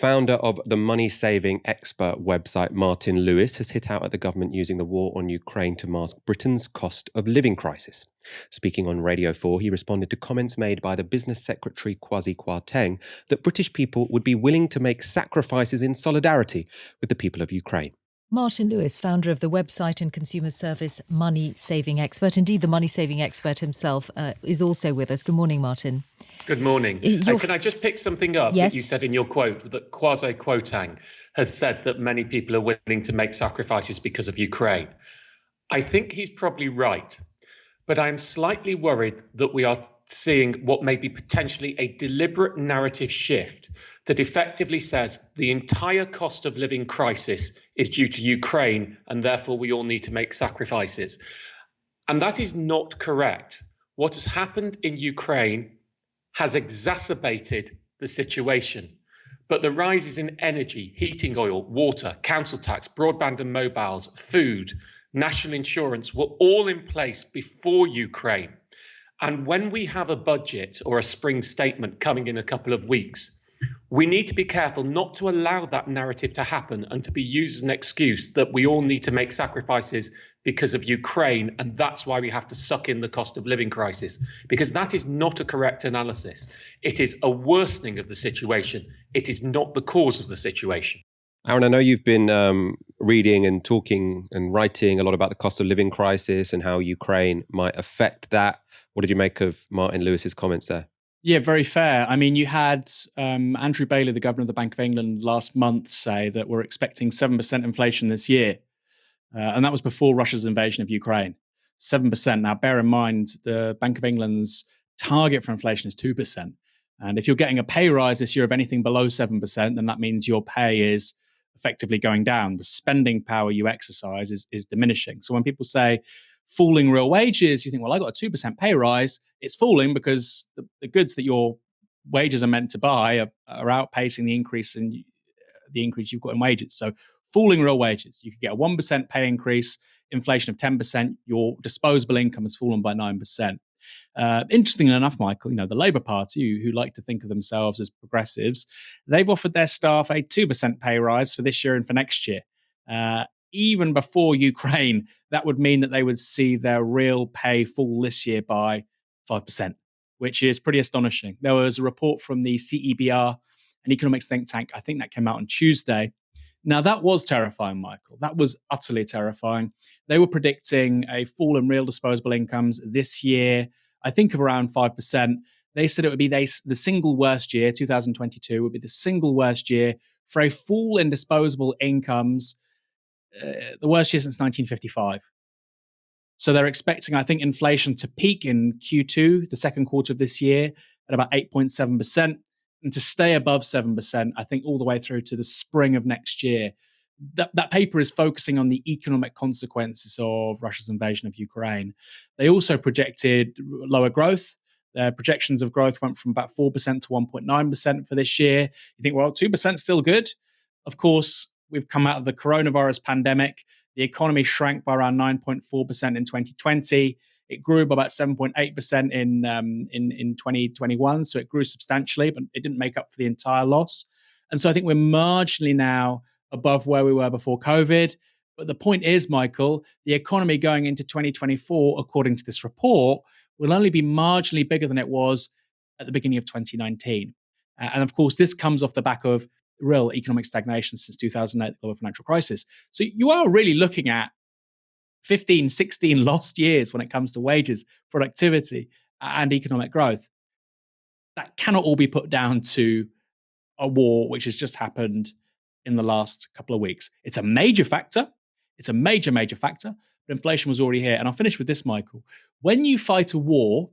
founder of the money-saving expert website Martin Lewis has hit out at the government using the war on Ukraine to mask Britain's cost of living crisis. Speaking on Radio 4, he responded to comments made by the business secretary Kwasi Kwarteng that British people would be willing to make sacrifices in solidarity with the people of Ukraine. Martin Lewis, founder of the website and consumer service Money Saving Expert. Indeed, the money saving expert himself is also with us. Good morning, Martin. Good morning. Can I just pick something up that you said in your quote, that Kwasi Kwarteng has said that many people are willing to make sacrifices because of Ukraine? I think he's probably right, but I'm slightly worried that we are seeing what may be potentially a deliberate narrative shift that effectively says the entire cost of living crisis is due to Ukraine and therefore we all need to make sacrifices. And that is not correct. What has happened in Ukraine has exacerbated the situation. But the rises in energy, heating oil, water, council tax, broadband and mobiles, food, national insurance were all in place before Ukraine. And when we have a budget or a spring statement coming in a couple of weeks, we need to be careful not to allow that narrative to happen and to be used as an excuse that we all need to make sacrifices because of Ukraine, and that's why we have to suck in the cost of living crisis, because that is not a correct analysis. It is a worsening of the situation. It is not the cause of the situation. Aaron, I know you've been reading and talking and writing a lot about the cost of living crisis and how Ukraine might affect that. What did you make of Martin Lewis's comments there? Yeah, very fair. I mean, you had Andrew Bailey, the governor of the Bank of England, last month say that we're expecting 7% inflation this year. And that was before Russia's invasion of Ukraine. 7%. Now, bear in mind, the Bank of England's target for inflation is 2%. And if you're getting a pay rise this year of anything below 7%, then that means your pay is effectively going down. The spending power you exercise is diminishing. So when people say falling real wages, you think, well, I got a 2% pay rise. It's falling because the goods that your wages are meant to buy are outpacing the increase you've got in wages. So falling real wages, you could get a 1% pay increase, inflation of 10%, your disposable income has fallen by 9%. Interestingly enough, Michael, the Labour Party, who like to think of themselves as progressives, they've offered their staff a 2% pay rise for this year and for next year. Even before Ukraine, that would mean that they would see their real pay fall this year by 5%, which is pretty astonishing. There was a report from the CEBR, an economics think tank, I think that came out on Tuesday. Now, that was terrifying, Michael. That was utterly terrifying. They were predicting a fall in real disposable incomes this year, I think of around 5%. They said it would be the single worst year, 2022, would be the single worst year for a fall in disposable incomes, the worst year since 1955. So they're expecting, I think, inflation to peak in Q2, the second quarter of this year, at about 8.7%, and to stay above 7%, I think, all the way through to the spring of next year. That paper is focusing on the economic consequences of Russia's invasion of Ukraine. They also projected lower growth. Their projections of growth went from about 4% to 1.9% for this year. You think, well, 2% still good. Of course, we've come out of the coronavirus pandemic. The economy shrank by around 9.4% in 2020. It grew by about 7.8% in 2021. So it grew substantially, but it didn't make up for the entire loss. And so I think we're marginally now above where we were before COVID. But the point is, Michael, the economy going into 2024, according to this report, will only be marginally bigger than it was at the beginning of 2019. And of course, this comes off the back of real economic stagnation since 2008, the global financial crisis. So you are really looking at 15, 16 lost years when it comes to wages, productivity, and economic growth. That cannot all be put down to a war which has just happened in the last couple of weeks. It's a major factor. It's a major, major factor. But inflation was already here. And I'll finish with this, Michael. When you fight a war,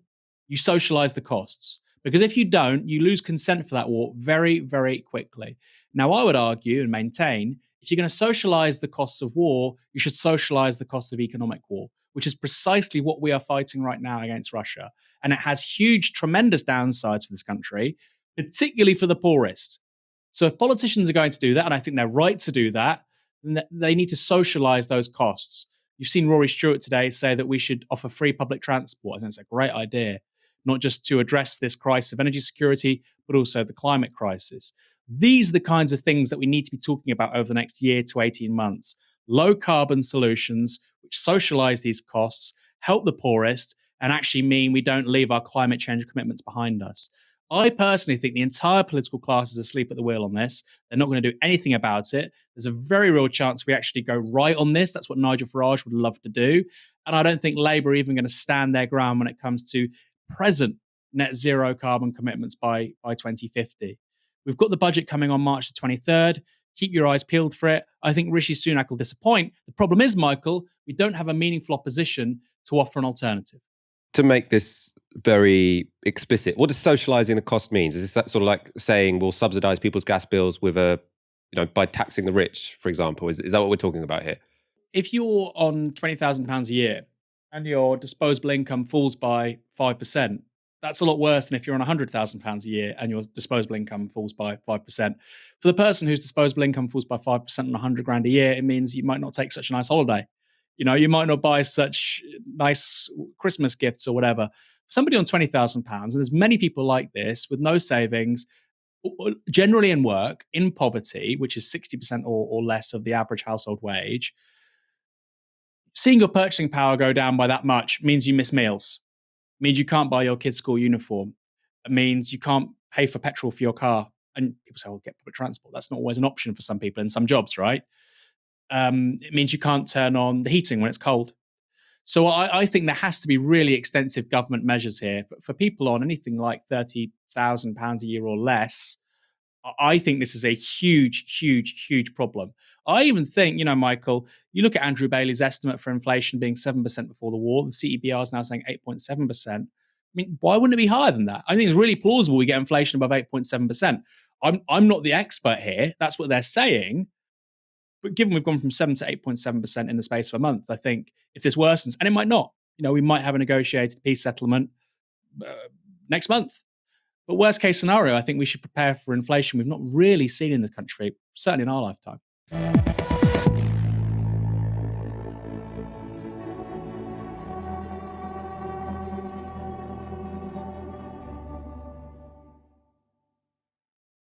you socialize the costs. Because if you don't, you lose consent for that war very, very quickly. Now, I would argue and maintain, if you're going to socialize the costs of war, you should socialize the costs of economic war, which is precisely what we are fighting right now against Russia. And it has huge, tremendous downsides for this country, particularly for the poorest. So if politicians are going to do that, and I think they're right to do that, then they need to socialize those costs. You've seen Rory Stewart today say that we should offer free public transport. I think it's a great idea, not just to address this crisis of energy security, but also the climate crisis. These are the kinds of things that we need to be talking about over the next year to 18 months. Low carbon solutions, which socialize these costs, help the poorest, and actually mean we don't leave our climate change commitments behind us. I personally think the entire political class is asleep at the wheel on this. They're not going to do anything about it. There's a very real chance we actually go right on this. That's what Nigel Farage would love to do. And I don't think Labour are even going to stand their ground when it comes to present net zero carbon commitments by 2050. We've got the budget coming on March the 23rd. Keep your eyes peeled for it. I think Rishi Sunak will disappoint. The problem is, Michael, we don't have a meaningful opposition to offer an alternative. To make this very explicit, what does socialising the cost mean? Is this that sort of like saying we'll subsidise people's gas bills with by taxing the rich, for example? Is that what we're talking about here? If you're on £20,000 a year and your disposable income falls by 5%, that's a lot worse than if you're on £100,000 a year and your disposable income falls by 5%. For the person whose disposable income falls by 5% on 100 grand a year, it means you might not take such a nice holiday. You might not buy such nice Christmas gifts or whatever. For somebody on £20,000, and there's many people like this with no savings, generally in work, in poverty, which is 60% or less of the average household wage, seeing your purchasing power go down by that much means you miss meals, means you can't buy your kid's school uniform. It means you can't pay for petrol for your car. And people say, well, get public transport. That's not always an option for some people in some jobs, right? It means you can't turn on the heating when it's cold. So I think there has to be really extensive government measures here. For people on anything like £30,000 a year or less, I think this is a huge, huge, huge problem. I even think, Michael, you look at Andrew Bailey's estimate for inflation being 7% before the war. The CEBR is now saying 8.7%. I mean, why wouldn't it be higher than that? I think it's really plausible we get inflation above 8.7%. I'm not the expert here. That's what they're saying. But given we've gone from 7 to 8.7% in the space of a month, I think if this worsens, and it might not, we might have a negotiated peace settlement next month. But worst case scenario, I think we should prepare for inflation we've not really seen in the country, certainly in our lifetime.